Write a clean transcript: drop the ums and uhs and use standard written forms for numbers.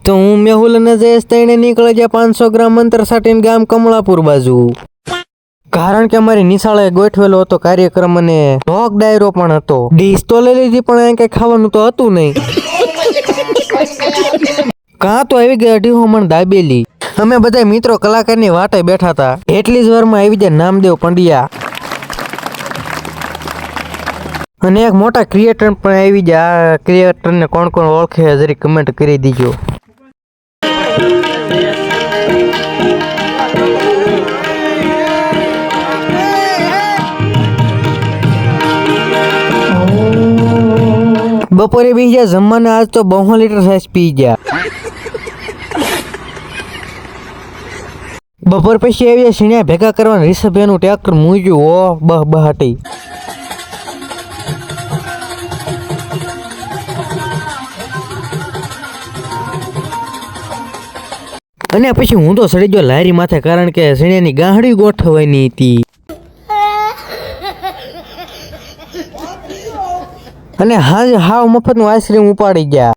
તો હું મેહુલ અને જયેશ તઈને નીકળી ગયા 500 ગ્રામ અંતર સાટીને ગામ કમળાપુર બાજુ, કારણ કે અમારી નિશાળે ગોઠવેલો હતો કાર્યક્રમ અને રોક ડાયરો પણ હતો. ડીશ તો લઈ લીધી પણ અહીં કઈ ખાવાનું તો હતું નહીં. કાં તો આવી ગઈ 2.5 મણ દાબેલી. અમે બધા મિત્રો કલાકારની વાટે બેઠા હતા. એટલી જ વારમાં આવી જાય નામદેવ પંડ્યા અને એક મોટા ક્રિએટર પણ આવી જાય. આ ક્રિએટરને કોણ કોણ ઓળખે જરી કમેન્ટ કરી દીજો. બપોરે બી ગયા જમવાને. આજ તો 2 લીટર સાઈઝ પી ગયા. બપોર પછી આવી સીણ્યા ભેગા કરવાનું રિષભનું ટ્રેક્ટર મૂજ્યું. ઓ બહ બહાટી. અને પછી હું તો સડી ગયો લારી માથે, કારણ કે સીણ્યાની ગાંહડી ગોઠવવાની હતી. અને હાવ મફતનું આઈસ્ક્રીમ ઉપાડી ગયા.